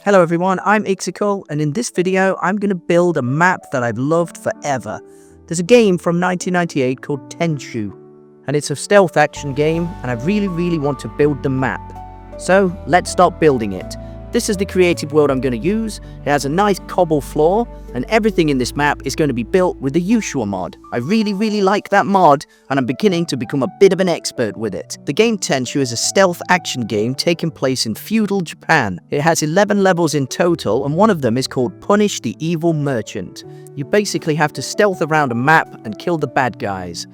Hello everyone, I'm Ikkcicle, and in this video I'm going to build a map that I've loved forever. There's a game from 1998 called Tenchu, and it's a stealth action game, and I really want to build the map. So let's start building it. This is the creative world I'm going to use. It has a nice cobble floor, and everything in this map is going to be built with the Yuushya mod. I really like that mod, and I'm beginning to become a bit of an expert with it. The game Tenchu is a stealth action game taking place in Feudal Japan. It has 11 levels in total, and one of them is called Punish the Evil Merchant. You basically have to stealth around a map and kill the bad guys.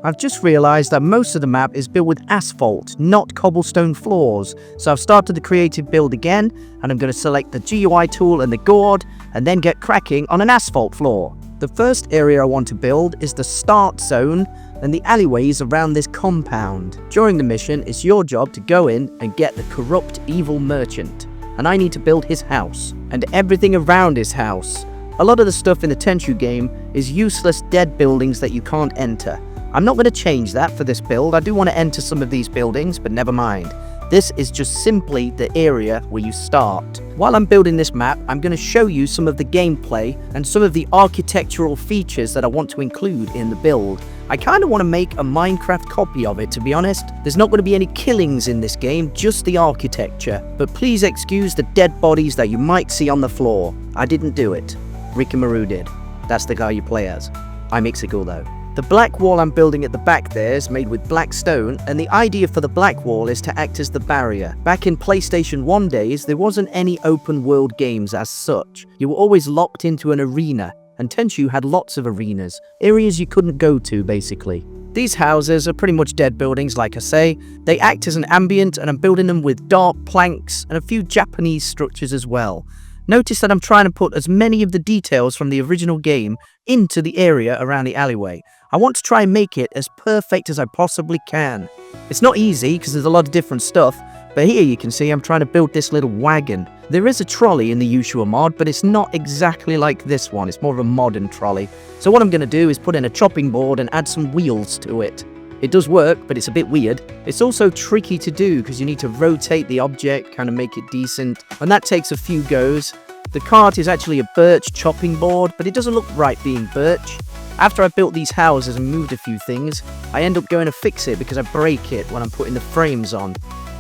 I've just realised that most of the map is built with asphalt, not cobblestone floors, so I've started the creative build again, and I'm going to select the GUI tool and the gourd, and then get cracking on an asphalt floor. The first area I want to build is the start zone and the alleyways around this compound. During the mission, it's your job to go in and get the corrupt evil merchant, and I need to build his house, and everything around his house. A lot of the stuff in the Tenchu game is useless dead buildings that you can't enter. I'm not going to change that for this build. I do want to enter some of these buildings, but never mind. This is just simply the area where you start. While I'm building this map, I'm going to show you some of the gameplay and some of the architectural features that I want to include in the build. I kind of want to make a Minecraft copy of it, to be honest. There's not going to be any killings in this game, just the architecture. But please excuse the dead bodies that you might see on the floor. I didn't do it. Rikimaru did. That's the guy you play as. I'm Ikkcicle though. The black wall I'm building at the back there is made with black stone, and the idea for the black wall is to act as the barrier. Back in PlayStation 1 days, there wasn't any open world games as such. You were always locked into an arena, and Tenchu had lots of arenas, areas you couldn't go to basically. These houses are pretty much dead buildings, like I say. They act as an ambient, and I'm building them with dark planks and a few Japanese structures as well. Notice that I'm trying to put as many of the details from the original game into the area around the alleyway. I want to try and make it as perfect as I possibly can. It's not easy because there's a lot of different stuff, but here you can see I'm trying to build this little wagon. There is a trolley in the Yuushya mod, but it's not exactly like this one. It's more of a modern trolley. So what I'm going to do is put in a chopping board and add some wheels to it. It does work, but it's a bit weird. It's also tricky to do because you need to rotate the object, kind of make it decent, and that takes a few goes. The cart is actually a birch chopping board, but it doesn't look right being birch. After I built these houses and moved a few things, I end up going to fix it because I break it when I'm putting the frames on.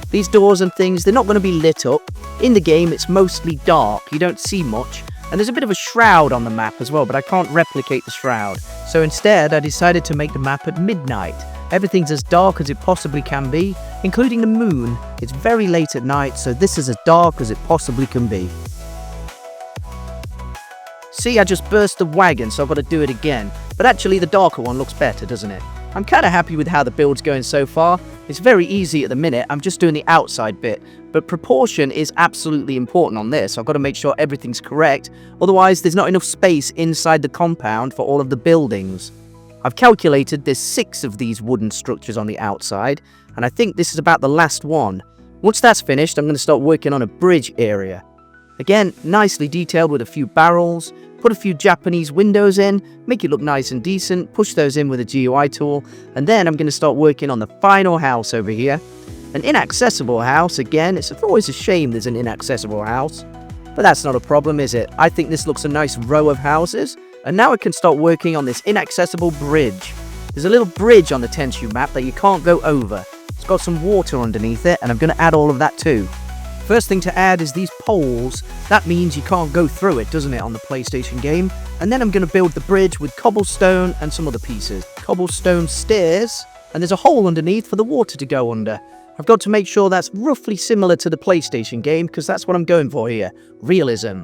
These doors and things, they're not going to be lit up. In the game, it's mostly dark, you don't see much, and there's a bit of a shroud on the map as well, but I can't replicate the shroud. So instead, I decided to make the map at midnight. Everything's as dark as it possibly can be, including the moon. It's very late at night, so this is as dark as it possibly can be. See, I just burst the wagon, so I've got to do it again. But actually, the darker one looks better, doesn't it? I'm kind of happy with how the build's going so far. It's very easy at the minute. I'm just doing the outside bit. But proportion is absolutely important on this. I've got to make sure everything's correct. Otherwise, there's not enough space inside the compound for all of the buildings. I've calculated there's 6 of these wooden structures on the outside, and I think this is about the last one. Once that's finished, I'm going to start working on a bridge area. Again, nicely detailed with a few barrels. Put a few Japanese windows in, make it look nice and decent, push those in with a GUI tool, and then I'm going to start working on the final house over here. An inaccessible house, again, it's always a shame there's an inaccessible house, but that's not a problem, is it? I think this looks a nice row of houses, and now I can start working on this inaccessible bridge. There's a little bridge on the Tenchu map that you can't go over. It's got some water underneath it, and I'm going to add all of that too. First thing to add is these poles. That means you can't go through it, doesn't it, on the PlayStation game? And then I'm going to build the bridge with cobblestone and some other pieces. Cobblestone stairs, and there's a hole underneath for the water to go under. I've got to make sure that's roughly similar to the PlayStation game, because that's what I'm going for here. Realism.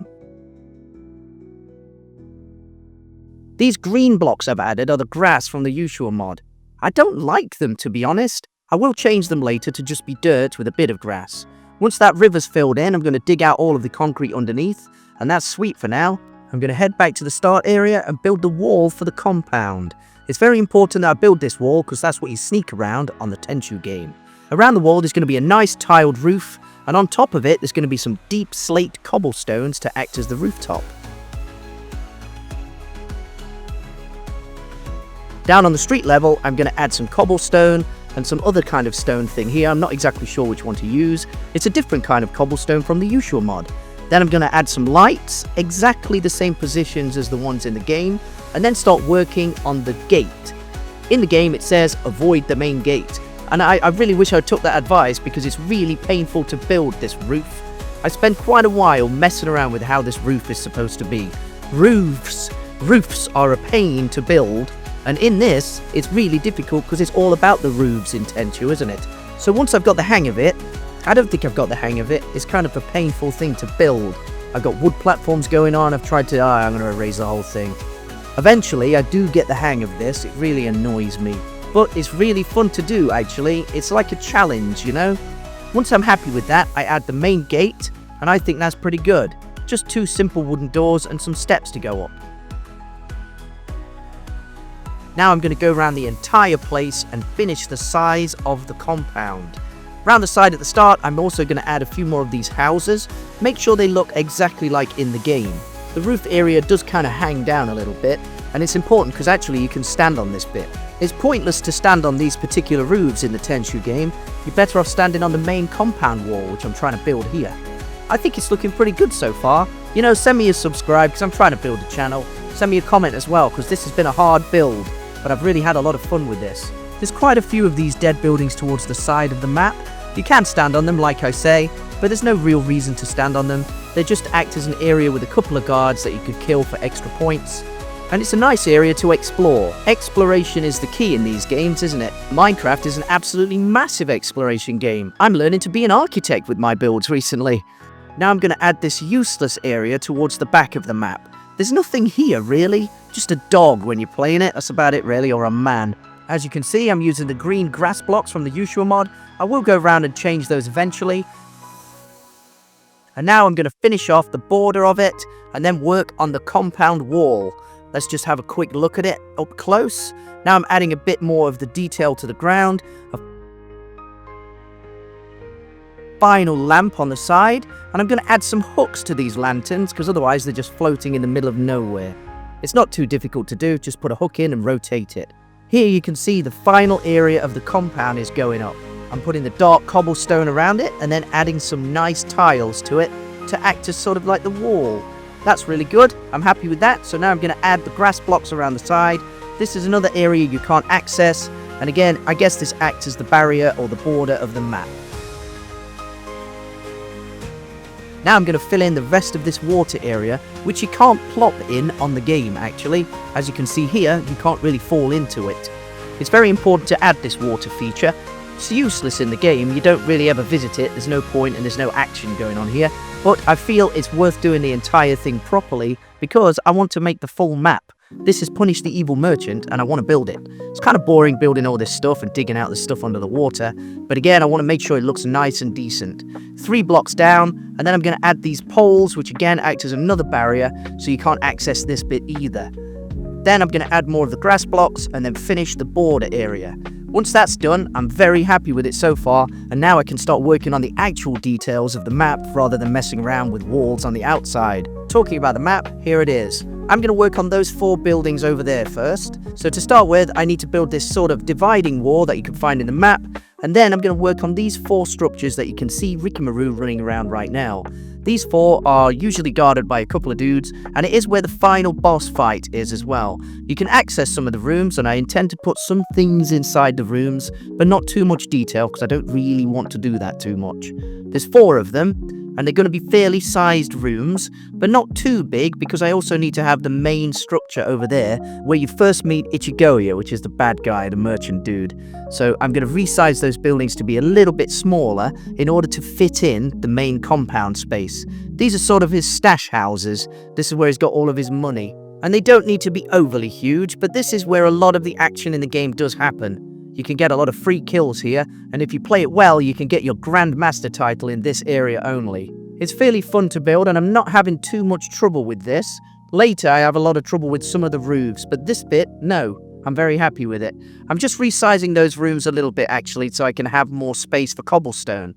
These green blocks I've added are the grass from the Yuushya mod. I don't like them, to be honest. I will change them later to just be dirt with a bit of grass. Once that river's filled in, I'm going to dig out all of the concrete underneath, and that's sweet for now. I'm going to head back to the start area and build the wall for the compound. It's very important that I build this wall because that's what you sneak around on the Tenchu game. Around the wall there's going to be a nice tiled roof, and on top of it there's going to be some deep slate cobblestones to act as the rooftop. Down on the street level, I'm going to add some cobblestone and some other kind of stone thing here. I'm not exactly sure which one to use. It's a different kind of cobblestone from the Yuushya mod. Then I'm going to add some lights, exactly the same positions as the ones in the game, and then start working on the gate. In the game it says avoid the main gate, and I really wish I took that advice because it's really painful to build this roof. I spent quite a while messing around with how this roof is supposed to be. Roofs are a pain to build, and in this it's really difficult because it's all about the roofs in Tenchu, isn't it? So once I've got the hang of it, I don't think I've got the hang of it. It's kind of a painful thing to build. I've got wood platforms going on. I've tried to, I'm going to erase the whole thing. Eventually, I do get the hang of this. It really annoys me. But it's really fun to do, actually. It's like a challenge, you know? Once I'm happy with that, I add the main gate, and I think that's pretty good. Just 2 simple wooden doors and some steps to go up. Now I'm going to go around the entire place and finish the size of the compound. Around the side at the start, I'm also going to add a few more of these houses. Make sure they look exactly like in the game. The roof area does kind of hang down a little bit, and it's important because actually you can stand on this bit. It's pointless to stand on these particular roofs in the Tenchu game. You're better off standing on the main compound wall, which I'm trying to build here. I think it's looking pretty good so far. You know, send me a subscribe because I'm trying to build a channel. Send me a comment as well because this has been a hard build, but I've really had a lot of fun with this. There's quite a few of these dead buildings towards the side of the map. You can stand on them, like I say, but there's no real reason to stand on them. They just act as an area with a couple of guards that you could kill for extra points. And it's a nice area to explore. Exploration is the key in these games, isn't it? Minecraft is an absolutely massive exploration game. I'm learning to be an architect with my builds recently. Now I'm going to add this useless area towards the back of the map. There's nothing here, really. Just a dog when you're playing it, that's about it really, or a man. As you can see, I'm using the green grass blocks from the Yuushya mod. I will go around and change those eventually. And now I'm going to finish off the border of it and then work on the compound wall. Let's just have a quick look at it up close. Now I'm adding a bit more of the detail to the ground. A final lamp on the side. And I'm going to add some hooks to these lanterns because otherwise they're just floating in the middle of nowhere. It's not too difficult to do. Just put a hook in and rotate it. Here you can see the final area of the compound is going up. I'm putting the dark cobblestone around it and then adding some nice tiles to it to act as sort of like the wall. That's really good. I'm happy with that. So now I'm going to add the grass blocks around the side. This is another area you can't access. And again, I guess this acts as the barrier or the border of the map. Now I'm going to fill in the rest of this water area, which you can't plop in on the game actually. As you can see here, you can't really fall into it. It's very important to add this water feature. It's useless in the game, you don't really ever visit it, there's no point and there's no action going on here. But I feel it's worth doing the entire thing properly because I want to make the full map. This is Punish the Evil Merchant and I want to build it. It's kind of boring building all this stuff and digging out the stuff under the water. But again, I want to make sure it looks nice and decent. 3 blocks down, and then I'm going to add these poles, which again act as another barrier, so you can't access this bit either. Then I'm going to add more of the grass blocks and then finish the border area. Once that's done, I'm very happy with it so far, and now I can start working on the actual details of the map rather than messing around with walls on the outside. Talking about the map, here it is. I'm going to work on those 4 buildings over there first. So to start with, I need to build this sort of dividing wall that you can find in the map, and then I'm going to work on these 4 structures that you can see Rikimaru running around right now. These 4 are usually guarded by a couple of dudes, and it is where the final boss fight is as well. You can access some of the rooms, and I intend to put some things inside the rooms, but not too much detail because I don't really want to do that too much. There's 4 of them, and they're going to be fairly sized rooms, but not too big because I also need to have the main structure over there where you first meet Echigoya, which is the bad guy, the merchant dude. So I'm going to resize those buildings to be a little bit smaller in order to fit in the main compound space. These are sort of his stash houses. This is where he's got all of his money. And they don't need to be overly huge, but this is where a lot of the action in the game does happen. You can get a lot of free kills here, and if you play it well, you can get your Grandmaster title in this area only. It's fairly fun to build, and I'm not having too much trouble with this. Later, I have a lot of trouble with some of the roofs, but this bit, no. I'm very happy with it. I'm just resizing those rooms a little bit, actually, so I can have more space for cobblestone.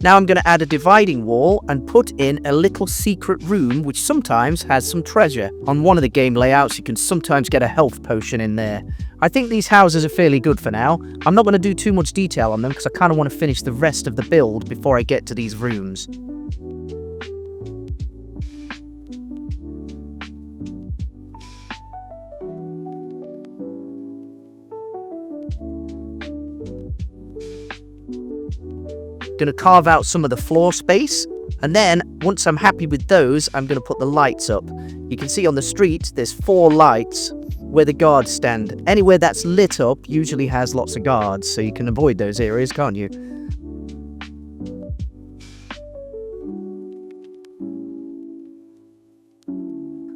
Now I'm going to add a dividing wall and put in a little secret room which sometimes has some treasure. On one of the game layouts you can sometimes get a health potion in there. I think these houses are fairly good for now. I'm not going to do too much detail on them because I kind of want to finish the rest of the build before I get to these rooms. Going to carve out some of the floor space, and then once I'm happy with those, I'm going to put the lights up. You can see on the street there's 4 lights where the guards stand. Anywhere that's lit up usually has lots of guards, so you can avoid those areas, can't you?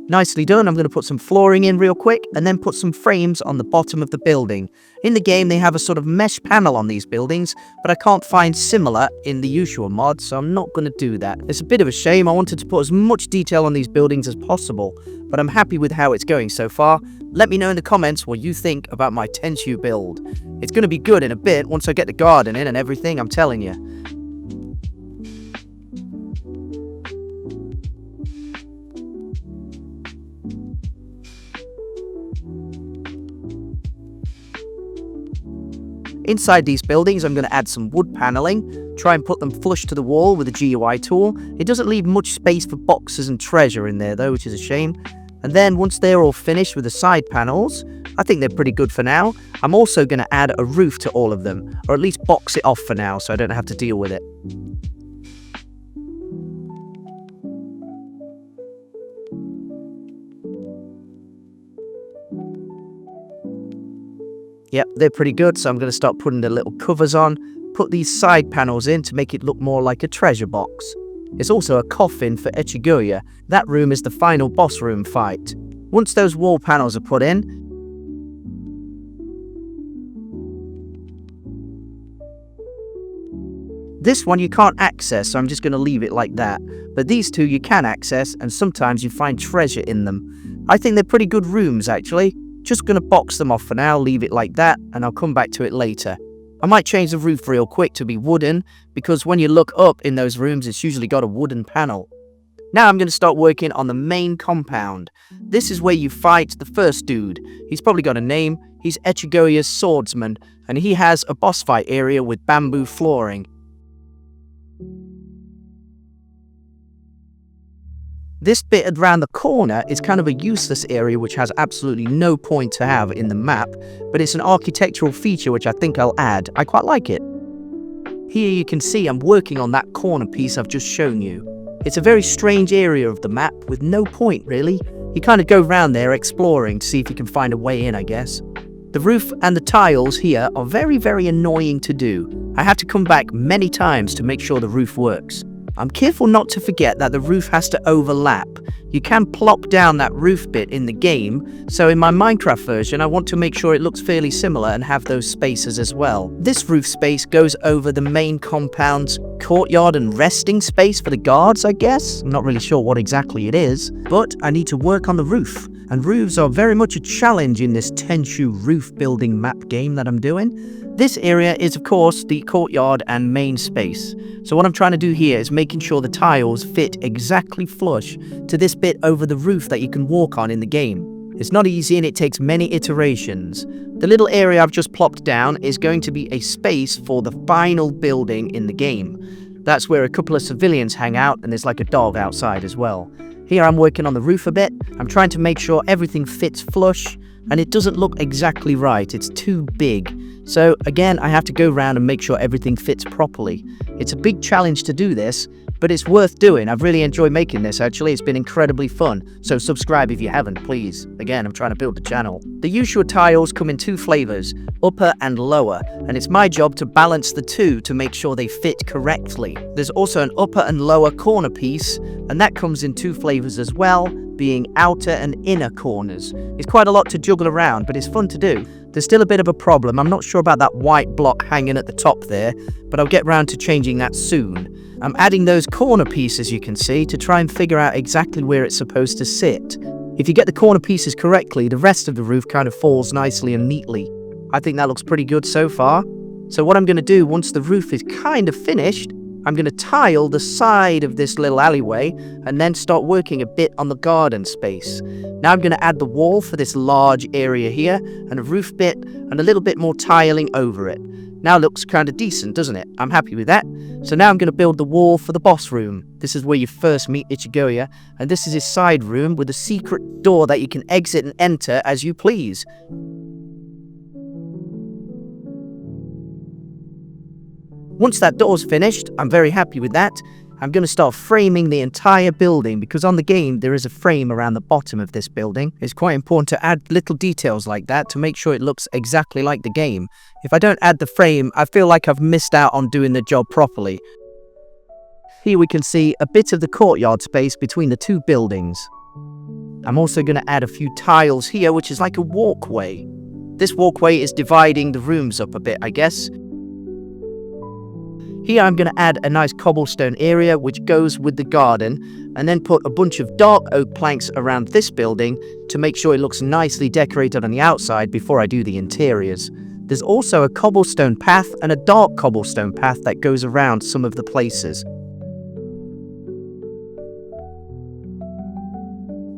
Nicely done. I'm going to put some flooring in real quick and then put some frames on the bottom of the building. In the game they have a sort of mesh panel on these buildings, but I can't find similar in the Yuushya mod, so I'm not going to do that. It's a bit of a shame. I wanted to put as much detail on these buildings as possible, but I'm happy with how it's going so far. Let me know in the comments what you think about my Tenchu build. It's going to be good in a bit once I get the garden in and everything, I'm telling you. Inside these buildings, I'm going to add some wood paneling, try and put them flush to the wall with a GUI tool. It doesn't leave much space for boxes and treasure in there though, which is a shame. And then once they're all finished with the side panels, I think they're pretty good for now. I'm also going to add a roof to all of them, or at least box it off for now so I don't have to deal with it. Yep, they're pretty good, so I'm going to start putting the little covers on, put these side panels in to make it look more like a treasure box. It's also a coffin for Echigoya. That room is the final boss room fight. Once those wall panels are put in, this one you can't access, so I'm just going to leave it like that. But these two you can access, and sometimes you find treasure in them. I think they're pretty good rooms, actually. Just going to box them off for now, leave it like that, and I'll come back to it later. I might change the roof real quick to be wooden, because when you look up in those rooms, it's usually got a wooden panel. Now I'm going to start working on the main compound. This is where you fight the first dude. He's probably got a name. He's Echigoya's swordsman, and he has a boss fight area with bamboo flooring. This bit around the corner is kind of a useless area which has absolutely no point to have in the map, but it's an architectural feature which I think I'll add. I quite like it. Here you can see I'm working on that corner piece I've just shown you. It's a very strange area of the map with no point really. You kind of go around there exploring to see if you can find a way in, I guess. The roof and the tiles here are very, very annoying to do. I have to come back many times to make sure the roof works. I'm careful not to forget that the roof has to overlap. You can plop down that roof bit in the game, so in my Minecraft version I want to make sure it looks fairly similar and have those spaces as well. This roof space goes over the main compound's courtyard and resting space for the guards, I guess. I'm not really sure what exactly it is, but I need to work on the roof. And roofs are very much a challenge in this Tenchu roof building map game that I'm doing. This area is of course the courtyard and main space. So what I'm trying to do here is making sure the tiles fit exactly flush to this bit over the roof that you can walk on in the game. It's not easy and it takes many iterations. The little area I've just plopped down is going to be a space for the final building in the game. That's where a couple of civilians hang out and there's like a dog outside as well. Here I'm working on the roof a bit. I'm trying to make sure everything fits flush and it doesn't look exactly right. It's too big. So again, I have to go around and make sure everything fits properly. It's a big challenge to do this, but it's worth doing. I've really enjoyed making this actually. It's been incredibly fun. So subscribe if you haven't, please. Again, I'm trying to build the channel. The Yuushya tiles come in 2 flavors, upper and lower, and it's my job to balance the two to make sure they fit correctly. There's also an upper and lower corner piece, and that comes in 2 flavors as well, being outer and inner corners. It's quite a lot to juggle around, but it's fun to do. There's still a bit of a problem. I'm not sure about that white block hanging at the top there, but I'll get round to changing that soon. I'm adding those corner pieces you can see to try and figure out exactly where it's supposed to sit. If you get the corner pieces correctly, the rest of the roof kind of falls nicely and neatly. I think that looks pretty good so far. So what I'm going to do once the roof is kind of finished I'm going to tile the side of this little alleyway and then start working a bit on the garden space. Now I'm going to add the wall for this large area here and a roof bit and a little bit more tiling over it. Now it looks kind of decent, doesn't it? I'm happy with that. So now I'm going to build the wall for the boss room. This is where you first meet Echigoya, and this is his side room with a secret door that you can exit and enter as you please. Once that door's finished, I'm very happy with that. I'm going to start framing the entire building because on the game there is a frame around the bottom of this building. It's quite important to add little details like that to make sure it looks exactly like the game. If I don't add the frame, I feel like I've missed out on doing the job properly. Here we can see a bit of the courtyard space between the two buildings. I'm also going to add a few tiles here, which is like a walkway. This walkway is dividing the rooms up a bit, I guess. Here I'm going to add a nice cobblestone area which goes with the garden and then put a bunch of dark oak planks around this building to make sure it looks nicely decorated on the outside before I do the interiors. There's also a cobblestone path and a dark cobblestone path that goes around some of the places.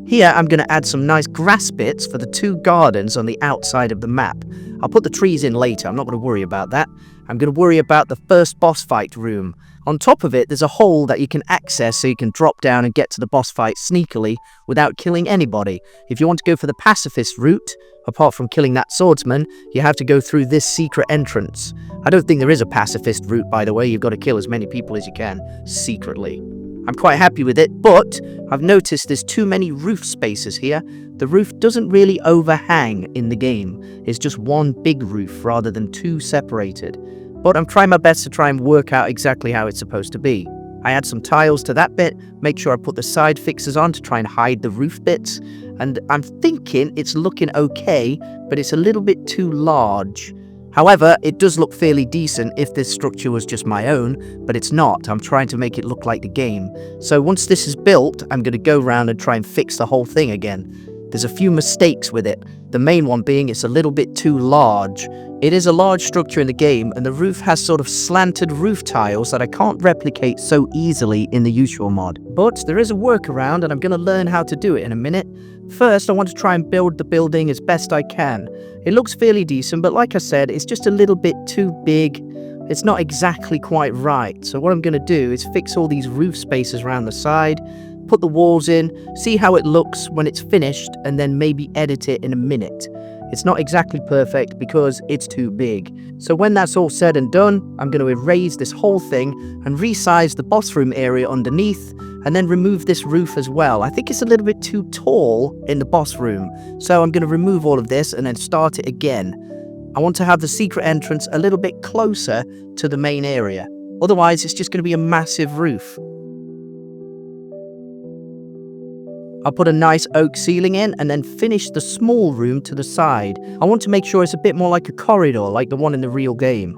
Here I'm going to add some nice grass bits for the two gardens on the outside of the map. I'll put the trees in later, I'm not going to worry about that. I'm going to worry about the first boss fight room. On top of it, there's a hole that you can access so you can drop down and get to the boss fight sneakily without killing anybody. If you want to go for the pacifist route, apart from killing that swordsman, you have to go through this secret entrance. I don't think there is a pacifist route, by the way. You've got to kill as many people as you can, secretly. I'm quite happy with it, but I've noticed there's too many roof spaces here. The roof doesn't really overhang in the game. It's just one big roof rather than two separated. But I'm trying my best to try and work out exactly how it's supposed to be. I add some tiles to that bit, make sure I put the side fixers on to try and hide the roof bits, and I'm thinking it's looking okay, but it's a little bit too large. However, it does look fairly decent if this structure was just my own, but it's not. I'm trying to make it look like the game. So once this is built, I'm going to go around and try and fix the whole thing again. There's a few mistakes with it. The main one being it's a little bit too large. It is a large structure in the game, and the roof has sort of slanted roof tiles that I can't replicate so easily in the Yuushya mod. But there is a workaround, and I'm going to learn how to do it in a minute. First, I want to try and build the building as best I can. It looks fairly decent, but like I said, it's just a little bit too big. It's not exactly quite right. So what I'm going to do is fix all these roof spaces around the side, put the walls in, see how it looks when it's finished, and then maybe edit it in a minute. It's not exactly perfect because it's too big. So when that's all said and done, I'm going to erase this whole thing and resize the boss room area underneath, and then remove this roof as well. I think it's a little bit too tall in the boss room, so I'm going to remove all of this and then start it again. I want to have the secret entrance a little bit closer to the main area. Otherwise, it's just going to be a massive roof. I'll put a nice oak ceiling in and then finish the small room to the side. I want to make sure it's a bit more like a corridor, like the one in the real game.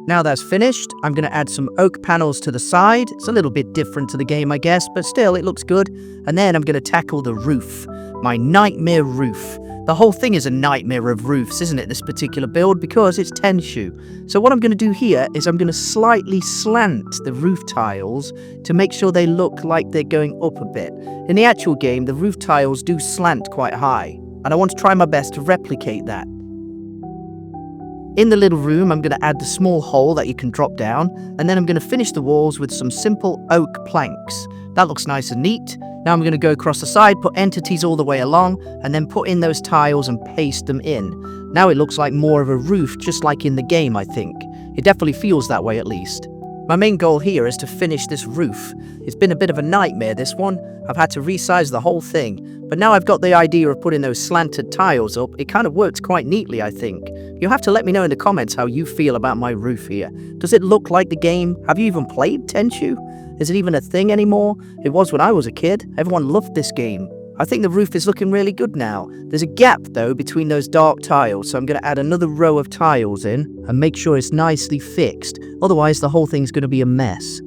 Now that's finished, I'm going to add some oak panels to the side. It's a little bit different to the game, I guess, but still, it looks good. And then I'm going to tackle the roof. My nightmare roof. The whole thing is a nightmare of roofs, isn't it, this particular build, because it's Tenchu. So what I'm going to do here is I'm going to slightly slant the roof tiles to make sure they look like they're going up a bit. In the actual game, the roof tiles do slant quite high, and I want to try my best to replicate that. In the little room, I'm going to add the small hole that you can drop down, and then I'm going to finish the walls with some simple oak planks. That looks nice and neat. Now I'm going to go across the side, put entities all the way along, and then put in those tiles and paste them in. Now it looks like more of a roof, just like in the game, I think. It definitely feels that way at least. My main goal here is to finish this roof. It's been a bit of a nightmare, this one. I've had to resize the whole thing. But now I've got the idea of putting those slanted tiles up. It kind of works quite neatly, I think. You'll have to let me know in the comments how you feel about my roof here. Does it look like the game? Have you even played Tenchu? Is it even a thing anymore? It was when I was a kid. Everyone loved this game. I think the roof is looking really good now. There's a gap though between those dark tiles, so I'm going to add another row of tiles in and make sure it's nicely fixed. Otherwise the whole thing's going to be a mess.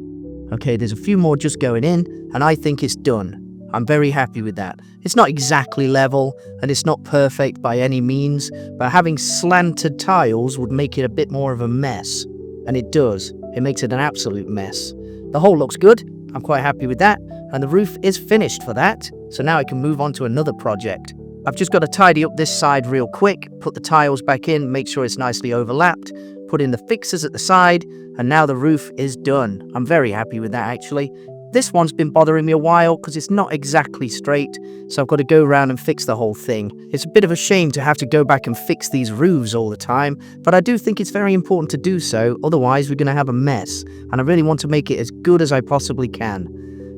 Okay, there's a few more just going in, and I think it's done. I'm very happy with that. It's not exactly level, and it's not perfect by any means, but having slanted tiles would make it a bit more of a mess. And it does. It makes it an absolute mess. The hole looks good. I'm quite happy with that. And the roof is finished for that. So now I can move on to another project. I've just got to tidy up this side real quick, put the tiles back in, make sure it's nicely overlapped, put in the fixers at the side, and now the roof is done. I'm very happy with that actually. This one's been bothering me a while because it's not exactly straight, so I've got to go around and fix the whole thing. It's a bit of a shame to have to go back and fix these roofs all the time, but I do think it's very important to do so, otherwise we're going to have a mess, and I really want to make it as good as I possibly can.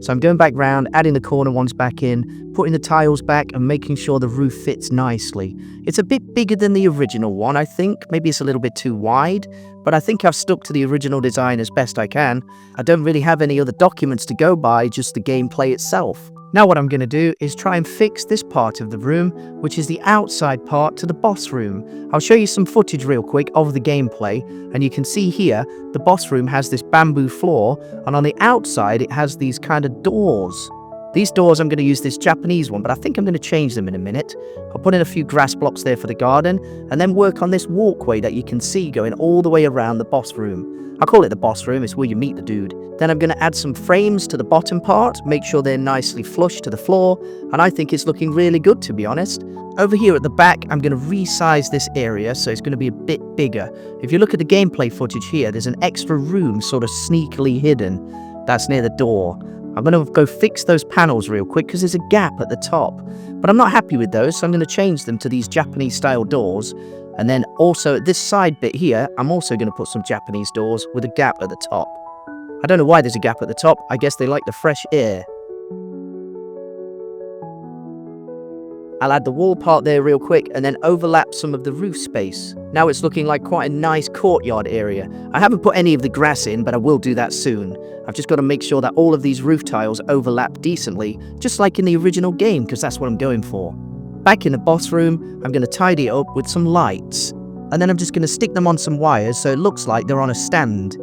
So I'm going back round, adding the corner ones back in, putting the tiles back and making sure the roof fits nicely. It's a bit bigger than the original one, I think. Maybe it's a little bit too wide, but I think I've stuck to the original design as best I can. I don't really have any other documents to go by, just the gameplay itself. Now what I'm going to do is try and fix this part of the room, which is the outside part to the boss room. I'll show you some footage real quick of the gameplay, and you can see here the boss room has this bamboo floor, and on the outside it has these kind of doors. These doors, I'm going to use this Japanese one, but I think I'm going to change them in a minute. I'll put in a few grass blocks there for the garden, and then work on this walkway that you can see going all the way around the boss room. I call it the boss room, it's where you meet the dude. Then I'm going to add some frames to the bottom part, make sure they're nicely flush to the floor, and I think it's looking really good, to be honest. Over here at the back, I'm going to resize this area, so it's going to be a bit bigger. If you look at the gameplay footage here, there's an extra room sort of sneakily hidden. That's near the door. I'm going to go fix those panels real quick because there's a gap at the top. But I'm not happy with those, so I'm going to change them to these Japanese style doors. And then also at this side bit here, I'm also going to put some Japanese doors with a gap at the top. I don't know why there's a gap at the top. I guess they like the fresh air. I'll add the wall part there real quick and then overlap some of the roof space. Now it's looking like quite a nice courtyard area. I haven't put any of the grass in, but I will do that soon. I've just got to make sure that all of these roof tiles overlap decently, just like in the original game, because that's what I'm going for. Back in the boss room, I'm going to tidy it up with some lights. And then I'm just going to stick them on some wires so it looks like they're on a stand.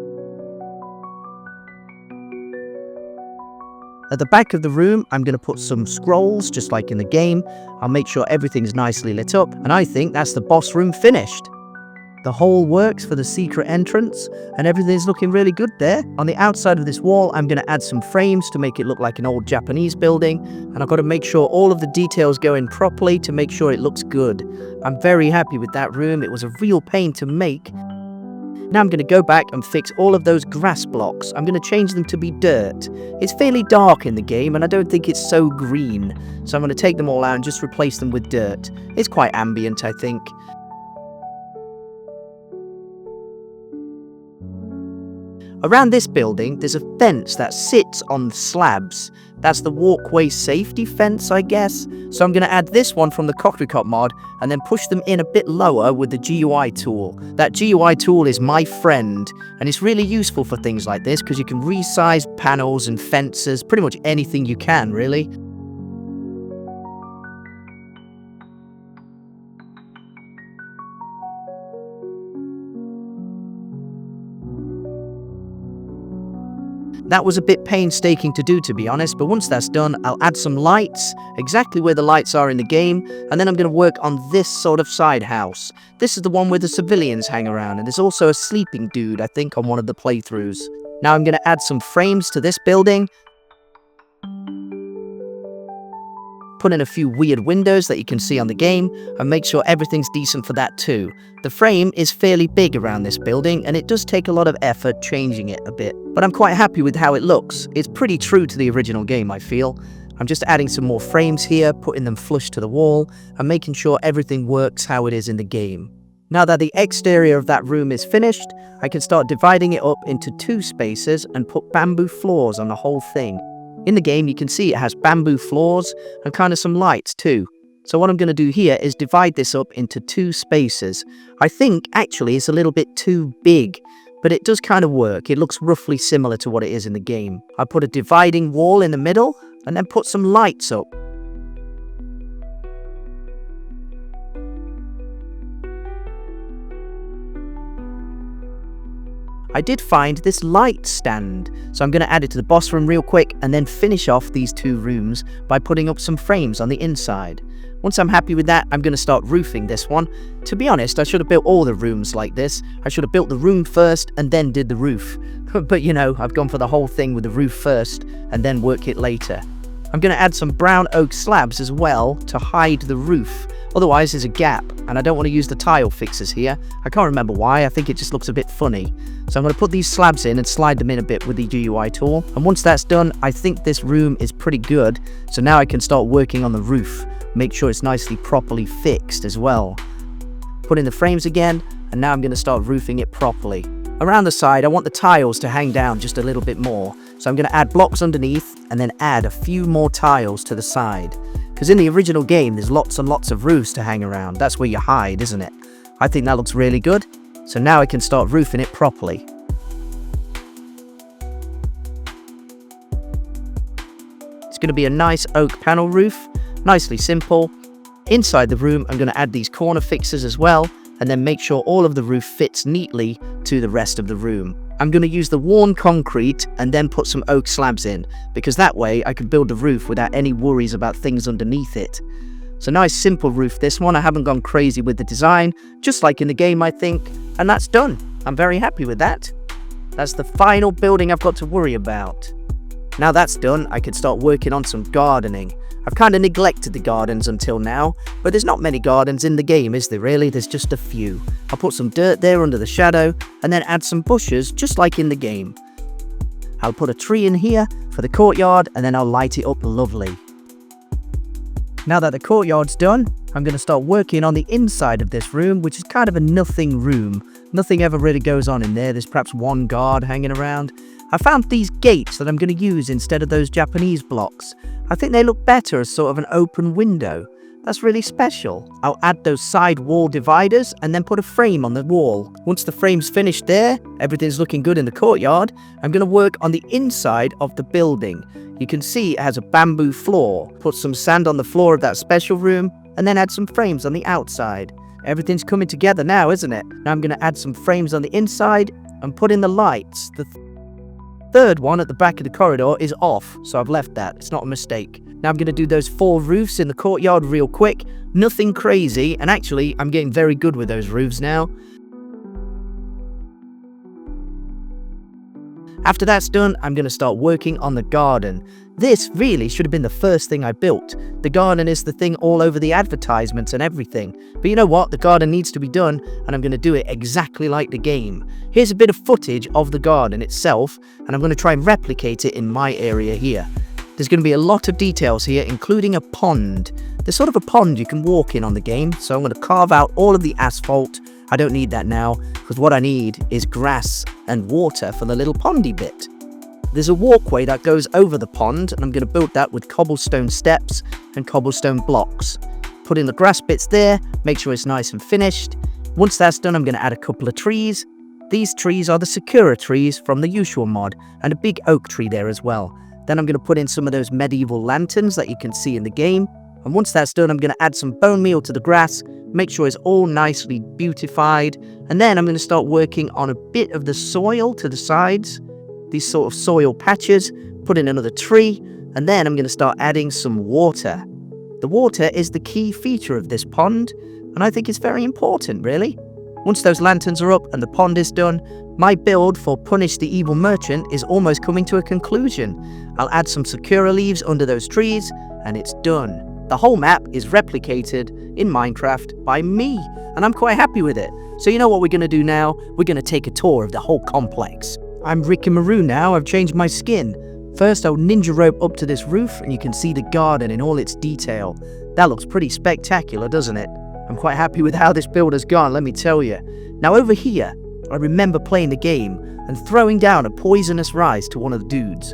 At the back of the room, I'm going to put some scrolls, just like in the game. I'll make sure everything's nicely lit up, and I think that's the boss room finished. The hole works for the secret entrance, and everything's looking really good there. On the outside of this wall, I'm going to add some frames to make it look like an old Japanese building, and I've got to make sure all of the details go in properly to make sure it looks good. I'm very happy with that room. It was a real pain to make. Now I'm going to go back and fix all of those grass blocks. I'm going to change them to be dirt. It's fairly dark in the game and I don't think it's so green. So I'm going to take them all out and just replace them with dirt. It's quite ambient, I think. Around this building, there's a fence that sits on slabs. That's the walkway safety fence, I guess. So I'm going to add this one from the Courtyard mod and then push them in a bit lower with the GUI tool. That GUI tool is my friend, and it's really useful for things like this because you can resize panels and fences, pretty much anything you can, really. That was a bit painstaking to do, to be honest, but once that's done, I'll add some lights, exactly where the lights are in the game, and then I'm going to work on this sort of side house. This is the one where the civilians hang around, and there's also a sleeping dude, I think, on one of the playthroughs. Now I'm going to add some frames to this building, put in a few weird windows that you can see on the game, and make sure everything's decent for that too. The frame is fairly big around this building, and it does take a lot of effort changing it a bit, but I'm quite happy with how it looks. It's pretty true to the original game, I feel. I'm just adding some more frames here, putting them flush to the wall, and making sure everything works how it is in the game. Now that the exterior of that room is finished, I can start dividing it up into two spaces and put bamboo floors on the whole thing. In the game, you can see it has bamboo floors and kind of some lights too. So what I'm going to do here is divide this up into two spaces. I think actually it's a little bit too big, but it does kind of work. It looks roughly similar to what it is in the game. I put a dividing wall in the middle and then put some lights up. I did find this light stand, so I'm going to add it to the boss room real quick and then finish off these two rooms by putting up some frames on the inside. Once I'm happy with that, I'm going to start roofing this one. To be honest, I should have built all the rooms like this. I should have built the room first and then did the roof. But you know, I've gone for the whole thing with the roof first and then work it later. I'm going to add some brown oak slabs as well to hide the roof. Otherwise there's a gap, and I don't want to use the tile fixers here. I can't remember why, I think it just looks a bit funny. So I'm going to put these slabs in and slide them in a bit with the GUI tool. And once that's done, I think this room is pretty good. So now I can start working on the roof. Make sure it's nicely properly fixed as well. Put in the frames again, and now I'm going to start roofing it properly. Around the side, I want the tiles to hang down just a little bit more. So I'm going to add blocks underneath and then add a few more tiles to the side. Because in the original game, there's lots and lots of roofs to hang around. That's where you hide, isn't it? I think that looks really good. So now I can start roofing it properly. It's going to be a nice oak panel roof. Nicely simple. Inside the room, I'm going to add these corner fixers as well. And then make sure all of the roof fits neatly to the rest of the room. I'm going to use the worn concrete and then put some oak slabs in, because that way I can build the roof without any worries about things underneath it. So nice simple roof this one. I haven't gone crazy with the design, just like in the game I think, and that's done. I'm very happy with that. That's the final building I've got to worry about. Now that's done, I can start working on some gardening. I've kind of neglected the gardens until now, but there's not many gardens in the game, is there really? There's just a few. I'll put some dirt there under the shadow, and then add some bushes, just like in the game. I'll put a tree in here for the courtyard, and then I'll light it up lovely. Now that the courtyard's done, I'm going to start working on the inside of this room, which is kind of a nothing room. Nothing ever really goes on in there. There's perhaps one guard hanging around. I found these gates that I'm going to use instead of those Japanese blocks. I think they look better as sort of an open window. That's really special. I'll add those side wall dividers and then put a frame on the wall. Once the frame's finished there, everything's looking good in the courtyard, I'm going to work on the inside of the building. You can see it has a bamboo floor. Put some sand on the floor of that special room and then add some frames on the outside. Everything's coming together now, isn't it? Now I'm going to add some frames on the inside and put in the lights. The third one at the back of the corridor is off, so I've left that. It's not a mistake. Now I'm going to do those 4 roofs in the courtyard real quick. Nothing crazy, and actually I'm getting very good with those roofs now. After that's done, I'm going to start working on the garden. This really should have been the first thing I built. The garden is the thing all over the advertisements and everything. But you know what? The garden needs to be done, and I'm going to do it exactly like the game. Here's a bit of footage of the garden itself, and I'm going to try and replicate it in my area here. There's going to be a lot of details here, including a pond. There's sort of a pond you can walk in on the game, so I'm going to carve out all of the asphalt. I don't need that now, because what I need is grass and water for the little pondy bit. There's a walkway that goes over the pond, and I'm going to build that with cobblestone steps and cobblestone blocks. Put in the grass bits there, make sure it's nice and finished. Once that's done, I'm going to add a couple of trees. These trees are the Sakura trees from the Yuushya mod, and a big oak tree there as well. Then I'm going to put in some of those medieval lanterns that you can see in the game. And once that's done, I'm going to add some bone meal to the grass, make sure it's all nicely beautified. And then I'm going to start working on a bit of the soil to the sides, these sort of soil patches, put in another tree, and then I'm going to start adding some water. The water is the key feature of this pond, and I think it's very important, really. Once those lanterns are up and the pond is done, my build for Punish the Evil Merchant is almost coming to a conclusion. I'll add some Sakura leaves under those trees, and it's done. The whole map is replicated in Minecraft by me, and I'm quite happy with it. So you know what we're going to do now? We're going to take a tour of the whole complex. I'm Ricky Maroon now. I've changed my skin. First, I'll ninja rope up to this roof, and you can see the garden in all its detail. That looks pretty spectacular, doesn't it? I'm quite happy with how this build has gone, let me tell you. Now over here, I remember playing the game and throwing down a poisonous rice to one of the dudes.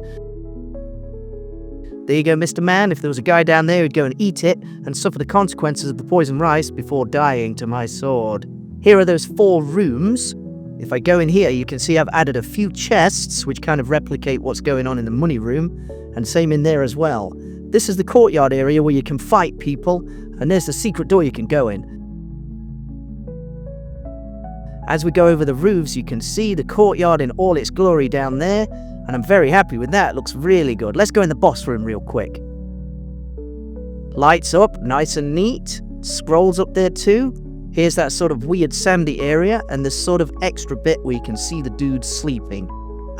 There you go, Mr. Man. If there was a guy down there who'd go and eat it and suffer the consequences of the poison rice before dying to my sword. Here are those 4 rooms. If I go in here, you can see I've added a few chests which kind of replicate what's going on in the money room, and same in there as well. This is the courtyard area where you can fight people, and there's the secret door you can go in. As we go over the roofs, you can see the courtyard in all its glory down there, and I'm very happy with that. It looks really good. Let's go in the boss room real quick. Lights up, nice and neat. Scrolls up there too. Here's that sort of weird sandy area, and this sort of extra bit where you can see the dude sleeping.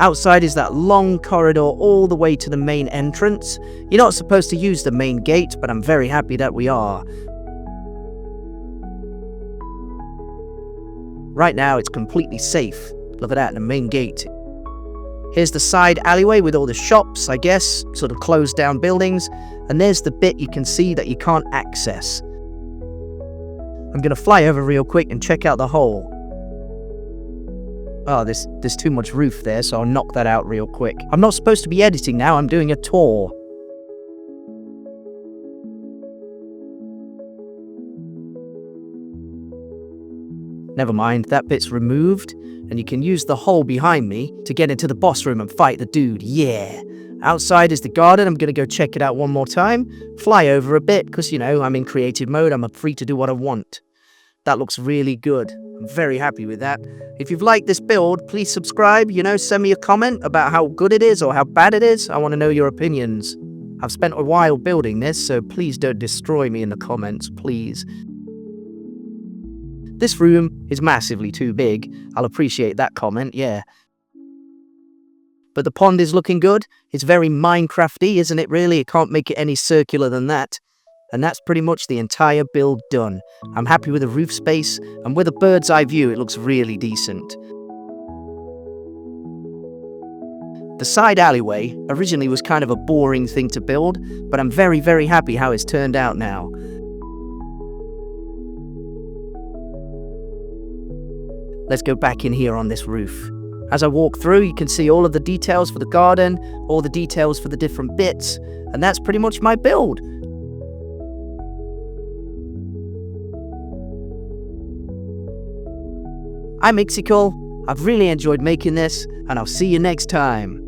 Outside is that long corridor all the way to the main entrance. You're not supposed to use the main gate, but I'm very happy that we are. Right now it's completely safe. Look at that, the main gate. Here's the side alleyway with all the shops, I guess, sort of closed down buildings. And there's the bit you can see that you can't access. I'm gonna fly over real quick and check out the hole. Oh, there's too much roof there, so I'll knock that out real quick. I'm not supposed to be editing now, I'm doing a tour. Never mind, that bit's removed, and you can use the hole behind me to get into the boss room and fight the dude, yeah. Outside is the garden, I'm gonna go check it out one more time, fly over a bit, because, you know, I'm in creative mode, I'm free to do what I want. That looks really good. I'm very happy with that. If you've liked this build, please subscribe, you know, send me a comment about how good it is or how bad it is. I want to know your opinions. I've spent a while building this, so please don't destroy me in the comments, please. This room is massively too big. I'll appreciate that comment, yeah. But the pond is looking good. It's very Minecrafty, isn't it really? It can't make it any circular than that. And that's pretty much the entire build done. I'm happy with the roof space, and with a bird's eye view, it looks really decent. The side alleyway originally was kind of a boring thing to build, but I'm very, very happy how it's turned out now. Let's go back in here on this roof. As I walk through, you can see all of the details for the garden, all the details for the different bits, and that's pretty much my build. I'm Ikkcicle, I've really enjoyed making this, and I'll see you next time.